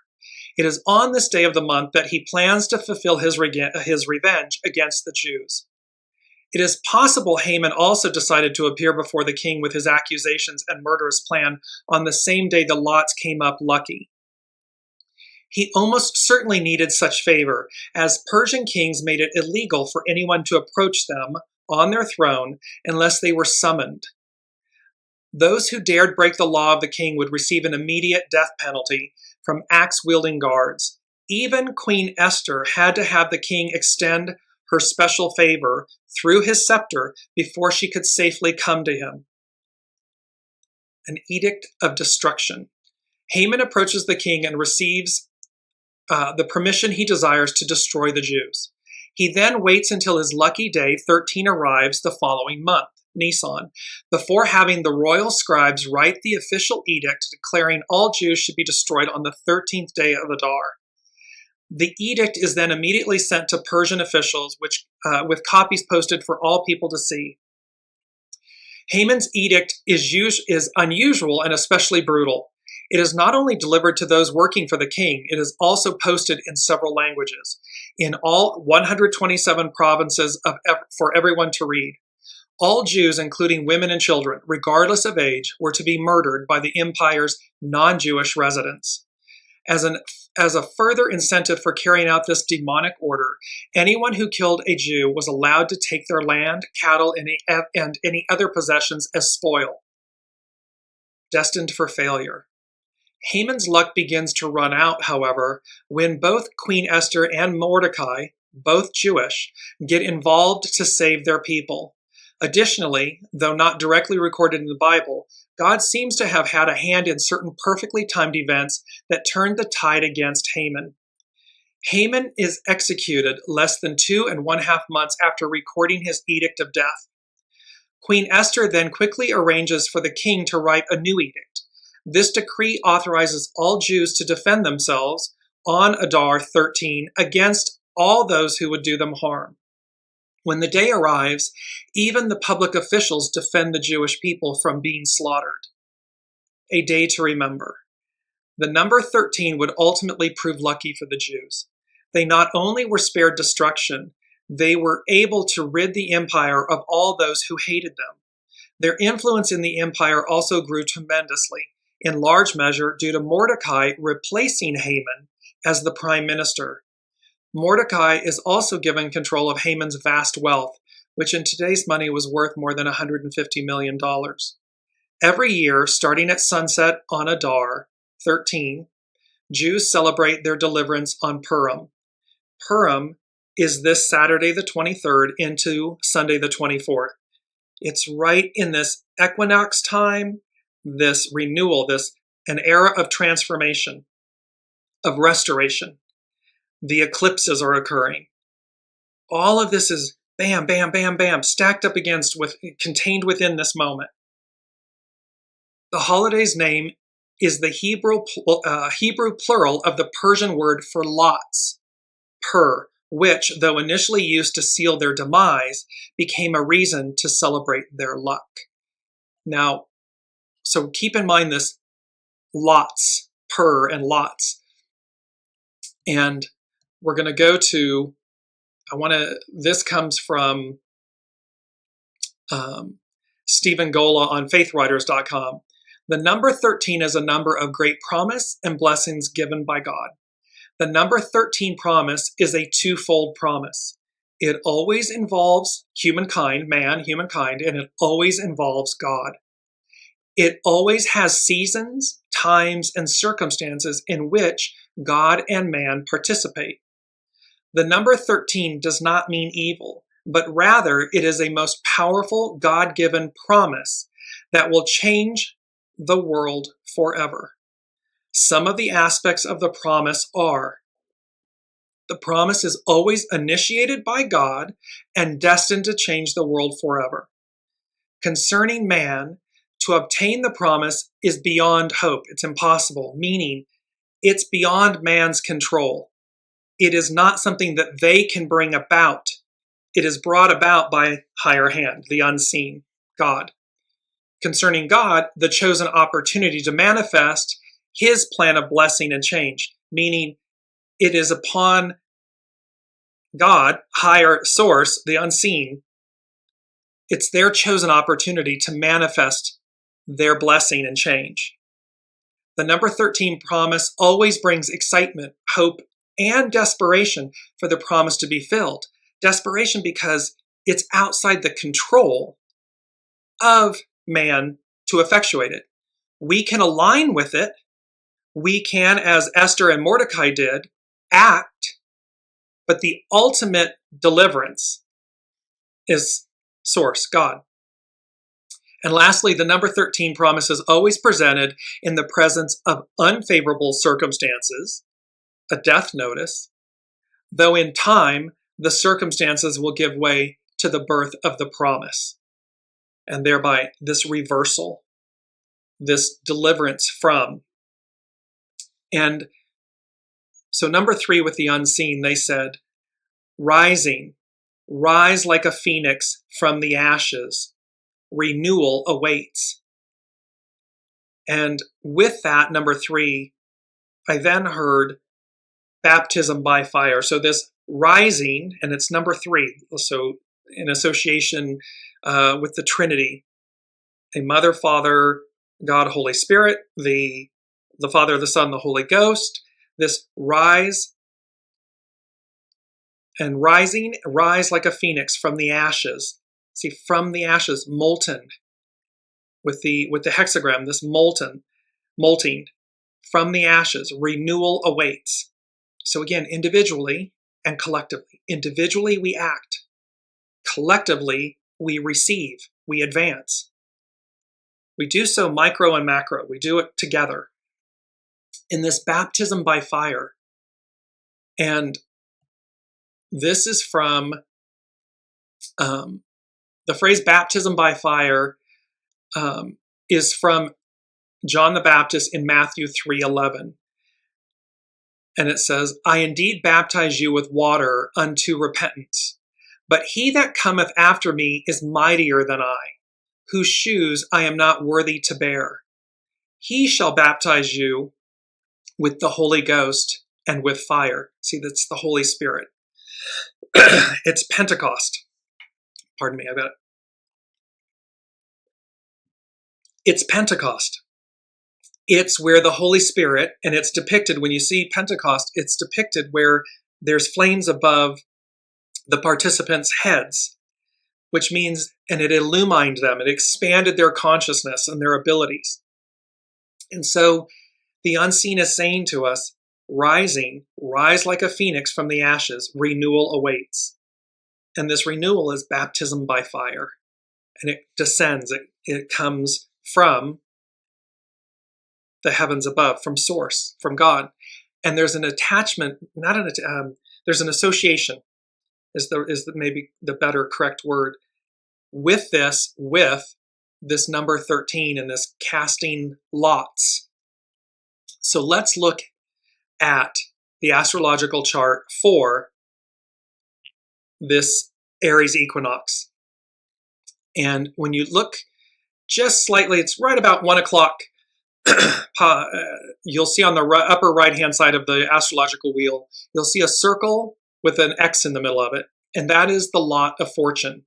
S2: It is on this day of the month that he plans to fulfill his revenge against the Jews. It is possible Haman also decided to appear before the king with his accusations and murderous plan on the same day the lots came up lucky. He almost certainly needed such favor, as Persian kings made it illegal for anyone to approach them on their throne unless they were summoned. Those who dared break the law of the king would receive an immediate death penalty from axe-wielding guards. Even Queen Esther had to have the king extend her special favor through his scepter before she could safely come to him. An edict of destruction. Haman approaches the king and receives the permission he desires to destroy the Jews. He then waits until his lucky day 13 arrives the following month, Nisan, before having the royal scribes write the official edict declaring all Jews should be destroyed on the 13th day of Adar. The edict is then immediately sent to Persian officials, with copies posted for all people to see. Haman's edict is unusual and especially brutal. It is not only delivered to those working for the king, it is also posted in several languages, in all 127 provinces for everyone to read. All Jews, including women and children, regardless of age, were to be murdered by the empire's non-Jewish residents. As a further incentive for carrying out this demonic order, anyone who killed a Jew was allowed to take their land, cattle, and any other possessions as spoil. Destined for failure. Haman's luck begins to run out, however, when both Queen Esther and Mordecai, both Jewish, get involved to save their people. Additionally, though not directly recorded in the Bible, God seems to have had a hand in certain perfectly timed events that turned the tide against Haman. Haman is executed less than 2.5 months after recording his edict of death. Queen Esther then quickly arranges for the king to write a new edict. This decree authorizes all Jews to defend themselves on Adar 13 against all those who would do them harm. When the day arrives, even the public officials defend the Jewish people from being slaughtered. A day to remember. The number 13 would ultimately prove lucky for the Jews. They not only were spared destruction, they were able to rid the empire of all those who hated them. Their influence in the empire also grew tremendously, in large measure due to Mordecai replacing Haman as the prime minister. Mordecai is also given control of Haman's vast wealth, which in today's money was worth more than $150 million. Every year, starting at sunset on Adar 13, Jews celebrate their deliverance on Purim. Purim is this Saturday the 23rd into Sunday the 24th. It's right in this equinox time, this renewal, an era of transformation, of restoration. The eclipses are occurring. All of this is bam, bam, bam, bam, stacked up contained within this moment. The holiday's name is the Hebrew plural of the Persian word for lots, pur, which, though initially used to seal their demise, became a reason to celebrate their luck. Now, so keep in mind this lots, pur and lots. And we're going to go to, this comes from Stephen Gola on faithwriters.com. The number 13 is a number of great promise and blessings given by God. The number 13 promise is a twofold promise. It always involves humankind, and it always involves God. It always has seasons, times, and circumstances in which God and man participate. The number 13 does not mean evil, but rather it is a most powerful God-given promise that will change the world forever. Some of the aspects of the promise are: the promise is always initiated by God and destined to change the world forever. Concerning man, to obtain the promise is beyond hope. It's impossible, meaning it's beyond man's control. It is not something that they can bring about. It is brought about by higher hand, the unseen, God. Concerning God, the chosen opportunity to manifest his plan of blessing and change, meaning it is upon God, higher source, the unseen, It's their chosen opportunity to manifest their blessing and change. The number 13 promise always brings excitement, hope, and desperation for the promise to be filled. Desperation because it's outside the control of man to effectuate it. We can align with it. We can, as Esther and Mordecai did, act, but the ultimate deliverance is Source, God. And lastly, the number 13 promise is always presented in the presence of unfavorable circumstances, a death notice, though in time, the circumstances will give way to the birth of the promise, and thereby this reversal, this deliverance from. And so number 3 with the unseen, they said, rising, rise like a phoenix from the ashes, renewal awaits. And with that, number 3, I then heard baptism by fire. So this rising, and it's number 3, so in association with the Trinity, a Mother, Father, God, Holy Spirit, the Father, the Son, the Holy Ghost. This rise and rising, rise like a phoenix from the ashes. See, from the ashes, molten, with the hexagram, this molting, from the ashes, renewal awaits. So again, individually and collectively. Individually, we act. Collectively, we receive, we advance. We do so micro and macro. We do it together in this baptism by fire. And this is from the phrase baptism by fire is from John the Baptist in Matthew 3:11. And it says, I indeed baptize you with water unto repentance, but he that cometh after me is mightier than I, whose shoes I am not worthy to bear. He shall baptize you with the Holy Ghost and with fire. See, that's the Holy Spirit. It's Pentecost. Pardon me, I bet. It's Pentecost. It's where the Holy Spirit, and it's depicted, when you see Pentecost, it's depicted where there's flames above the participants' heads, which means, and it illumined them, it expanded their consciousness and their abilities. And so the unseen is saying to us, rising, rise like a phoenix from the ashes, renewal awaits. And this renewal is baptism by fire. And it descends, it comes from the heavens above, from Source, from God. And there's an attachment, there's an association, is maybe the better correct word, with this number 13 and this casting lots. So let's look at the astrological chart for this Aries Equinox. And when you look just slightly, it's right about 1 o'clock, you'll see on the upper right-hand side of the astrological wheel, you'll see a circle with an X in the middle of it. And that is the lot of fortune.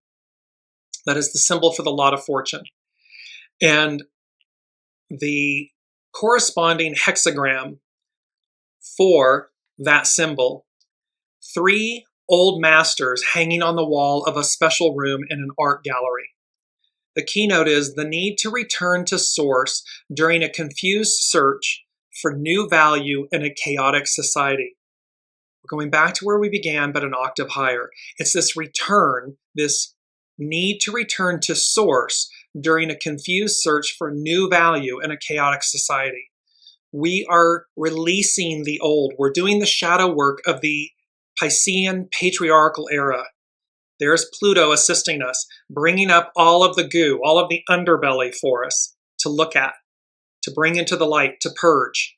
S2: That is the symbol for the lot of fortune. And the corresponding hexagram for that symbol, 3 old masters hanging on the wall of a special room in an art gallery. The keynote is the need to return to Source during a confused search for new value in a chaotic society. We're going back to where we began, but an octave higher. It's this return, this need to return to Source during a confused search for new value in a chaotic society. We are releasing the old. We're doing the shadow work of the Piscean patriarchal era. There's Pluto assisting us, bringing up all of the goo, all of the underbelly for us to look at, to bring into the light, to purge.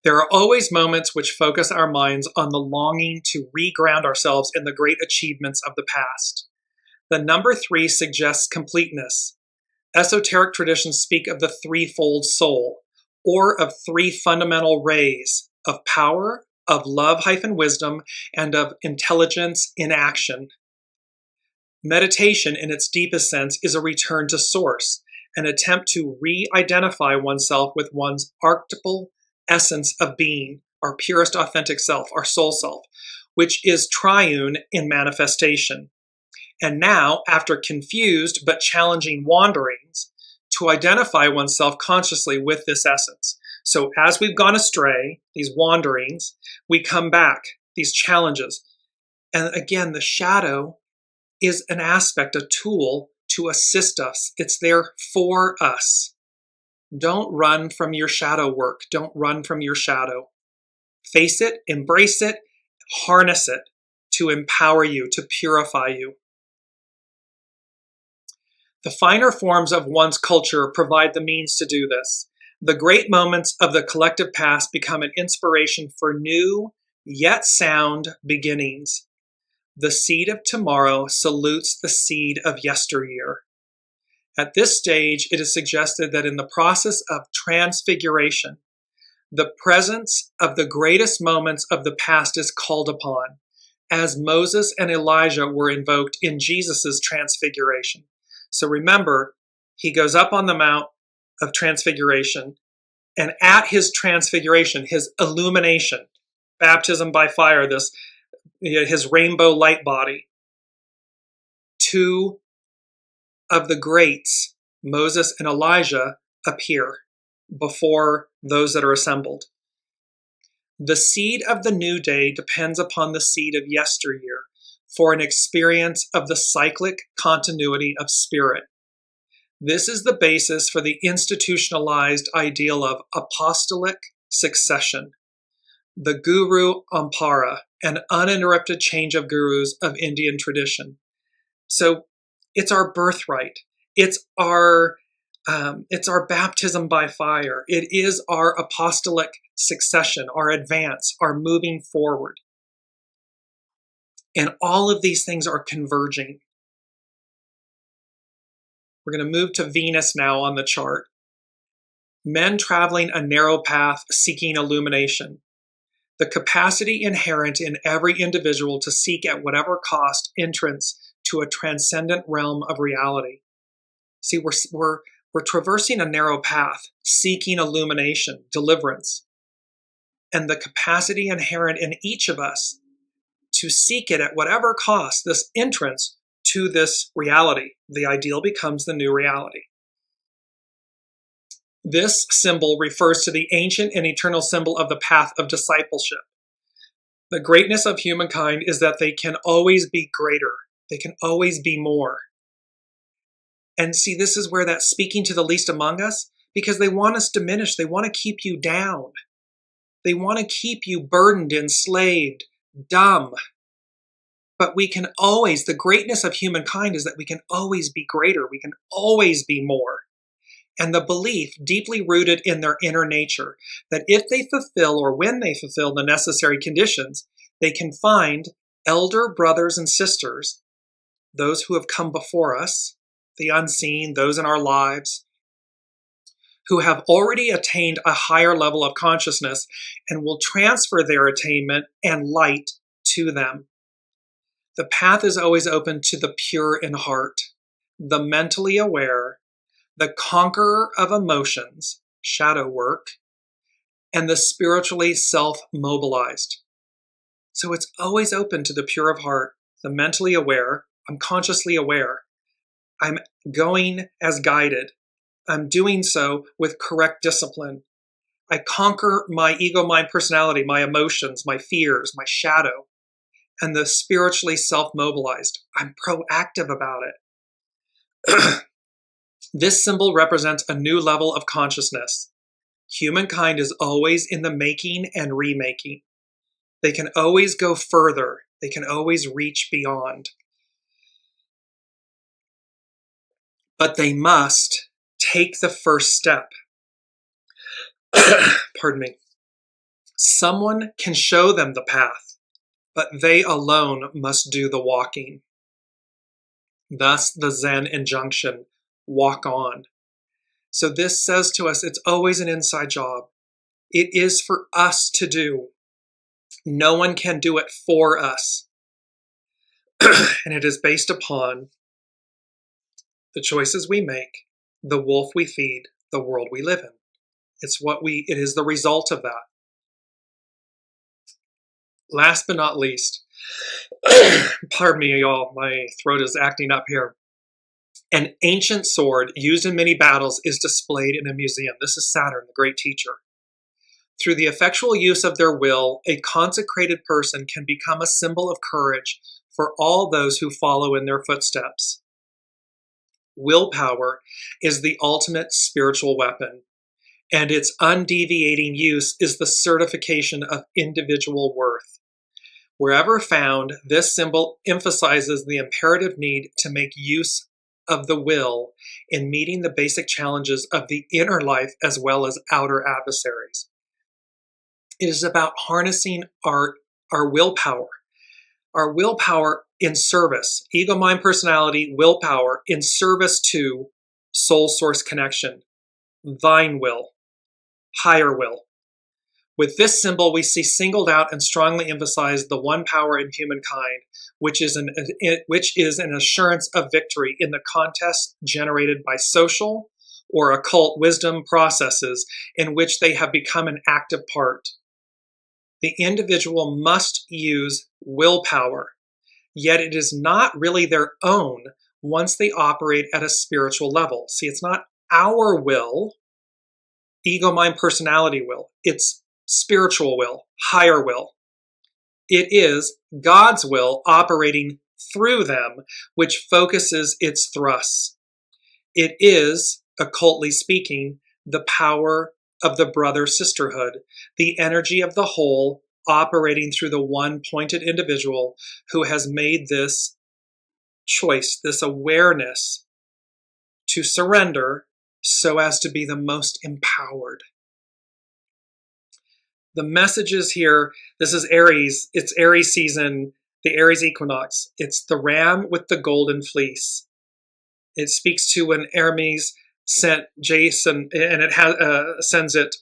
S2: There are always moments which focus our minds on the longing to reground ourselves in the great achievements of the past. The number 3 suggests completeness. Esoteric traditions speak of the threefold soul, or of 3 fundamental rays of power, of love-wisdom, and of intelligence in action. Meditation, in its deepest sense, is a return to source, an attempt to re-identify oneself with one's archetypal essence of being, our purest authentic self, our soul self, which is triune in manifestation. And now, after confused but challenging wanderings, to identify oneself consciously with this essence. So as we've gone astray, these wanderings, we come back, these challenges. And again, the shadow is an aspect, a tool to assist us. It's there for us. Don't run from your shadow work. Don't run from your shadow. Face it, embrace it, harness it to empower you, to purify you. The finer forms of one's culture provide the means to do this. The great moments of the collective past become an inspiration for new, yet sound beginnings. The seed of tomorrow salutes the seed of yesteryear. At this stage, it is suggested that in the process of transfiguration, the presence of the greatest moments of the past is called upon, as Moses and Elijah were invoked in Jesus' transfiguration. So remember, he goes up on the Mount of Transfiguration, and at his transfiguration, his illumination, baptism by fire, his rainbow light body, two of the greats, Moses and Elijah, appear before those that are assembled. The seed of the new day depends upon the seed of yesteryear for an experience of the cyclic continuity of spirit. This is the basis for the institutionalized ideal of apostolic succession, the Guru Ampara, an uninterrupted change of gurus of Indian tradition. So it's our birthright. It's our baptism by fire. It is our apostolic succession, our advance, our moving forward. And all of these things are converging. We're going to move to Venus now on the chart. Men traveling a narrow path seeking illumination. The capacity inherent in every individual to seek at whatever cost entrance to a transcendent realm of reality. See, we're traversing a narrow path, seeking illumination, deliverance, and the capacity inherent in each of us to seek it at whatever cost, this entrance to this reality. The ideal becomes the new reality. This symbol refers to the ancient and eternal symbol of the path of discipleship. The greatness of humankind is that they can always be greater. They can always be more. And see, this is where that's speaking to the least among us, because they want us diminished. They want to keep you down. They want to keep you burdened, enslaved, dumb. But we can always, the greatness of humankind is that we can always be greater. We can always be more. And the belief, deeply rooted in their inner nature, that if they fulfill or when they fulfill the necessary conditions, they can find elder brothers and sisters, those who have come before us, the unseen, those in our lives, who have already attained a higher level of consciousness and will transfer their attainment and light to them. The path is always open to the pure in heart, the mentally aware, the conqueror of emotions, shadow work, and the spiritually self-mobilized. So it's always open to the pure of heart, the mentally aware. I'm consciously aware. I'm going as guided. I'm doing so with correct discipline. I conquer my ego, mind, personality, my emotions, my fears, my shadow, and the spiritually self-mobilized. I'm proactive about it. This symbol represents a new level of consciousness. Humankind is always in the making and remaking. They can always go further. They can always reach beyond. But they must take the first step. Pardon me. Someone can show them the path, but they alone must do the walking. Thus the Zen injunction, walk on. So this says to us, it's always an inside job. It is for us to do. No one can do it for us. And it is based upon the choices we make, the wolf we feed, the world we live in. It is the result of that. Last but not least, pardon me, y'all, my throat is acting up here. An ancient sword used in many battles is displayed in a museum. This is Saturn, the great teacher. Through the effectual use of their will, a consecrated person can become a symbol of courage for all those who follow in their footsteps. Willpower is the ultimate spiritual weapon, and its undeviating use is the certification of individual worth. Wherever found, this symbol emphasizes the imperative need to make use of the will in meeting the basic challenges of the inner life as well as outer adversaries. It is about harnessing our willpower in service, ego, mind, personality, willpower in service to soul source connection, thine will, higher will. With this symbol, we see singled out and strongly emphasized the one power in humankind, which is an assurance of victory in the contest generated by social or occult wisdom processes in which they have become an active part. The individual must use willpower, yet it is not really their own once they operate at a spiritual level. See, it's not our will, ego, mind, personality will. It's spiritual will, higher will. It is God's will operating through them, which focuses its thrusts. It is, occultly speaking, the power of the brother sisterhood, the energy of the whole operating through the one pointed individual who has made this choice, this awareness to surrender so as to be the most empowered. The messages here, this is Aries, it's Aries season, the Aries Equinox. It's the ram with the golden fleece. It speaks to when Hermes sent Jason, and it sends it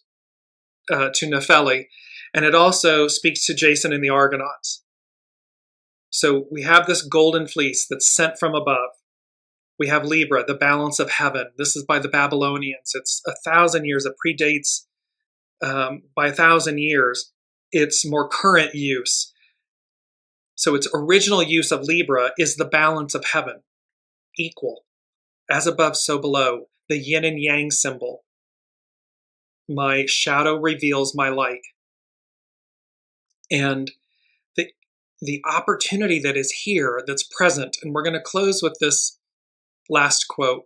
S2: to Nepheli. And it also speaks to Jason and the Argonauts. So we have this golden fleece that's sent from above. We have Libra, the balance of heaven. This is by the Babylonians. It's 1,000 years. It predates by 1,000 years its more current use. So its original use of Libra is the balance of heaven, equal, as above, so below, the yin and yang symbol. My shadow reveals my light. And the opportunity that is here, that's present, and we're going to close with this last quote.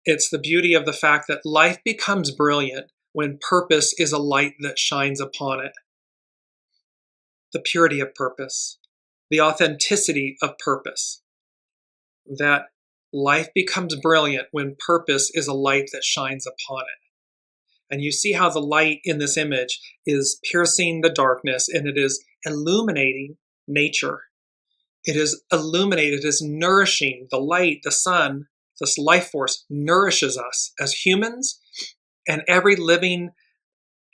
S2: It's the beauty of the fact that life becomes brilliant when purpose is a light that shines upon it. The purity of purpose, the authenticity of purpose. That life becomes brilliant when purpose is a light that shines upon it. And you see how the light in this image is piercing the darkness, and it is illuminating nature. It is illuminated, it is nourishing. The light, the sun, this life force nourishes us as humans, and every living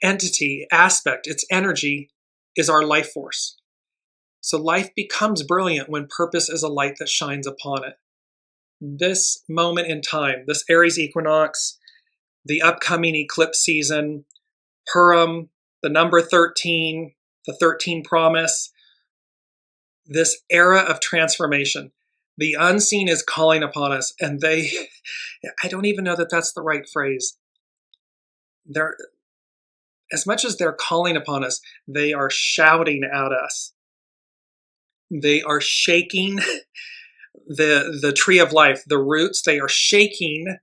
S2: entity, aspect, its energy is our life force. So life becomes brilliant when purpose is a light that shines upon it. This moment in time, this Aries Equinox, the upcoming eclipse season, Purim, the number 13, the 13 promise, this era of transformation. The unseen is calling upon us, and I don't even know that that's the right phrase. As much as they're calling upon us, they are shouting at us. They are shaking the tree of life, the roots. They are shaking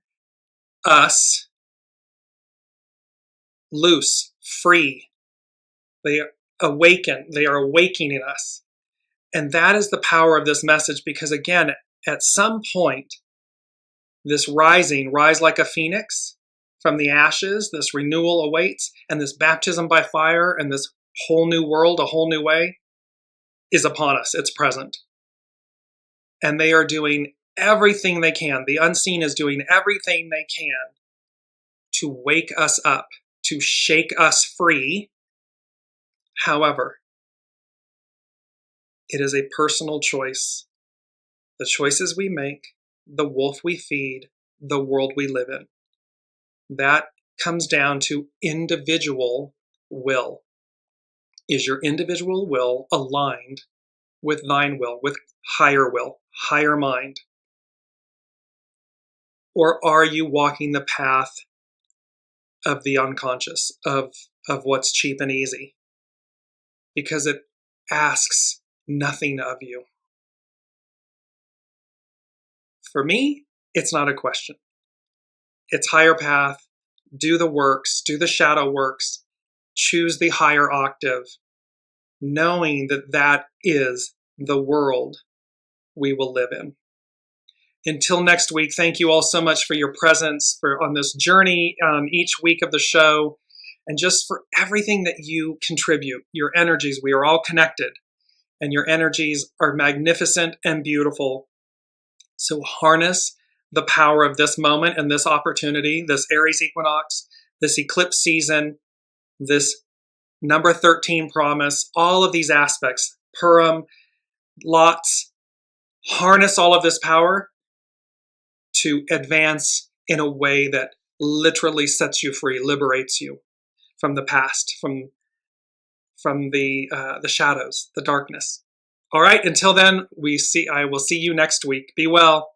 S2: us loose, free. They are awakening us. And that is the power of this message, because again, at some point, this rise like a phoenix from the ashes, this renewal awaits, and this baptism by fire and this whole new world, a whole new way, is upon us. It's present. And they are doing everything they can. The unseen is doing everything they can to wake us up, to shake us free. However, It is a personal choice. The choices we make, the wolf we feed, the world we live in. That comes down to individual will. Is your individual will aligned with thine will, with higher will, higher mind? Or are you walking the path of the unconscious, of what's cheap and easy? Because it asks nothing of you. For me, it's not a question. It's higher path, do the works, do the shadow works, choose the higher octave, knowing that that is the world we will live in. Until next week, thank you all so much for your presence on this journey each week of the show, and just for everything that you contribute, your energies. We are all connected, and your energies are magnificent and beautiful. So harness the power of this moment and this opportunity, this Aries Equinox, this eclipse season, this number 13 promise, all of these aspects, Purim, lots, harness all of this power to advance in a way that literally sets you free, liberates you from the past, from the shadows, the darkness. All right, until then, I will see you next week. Be well.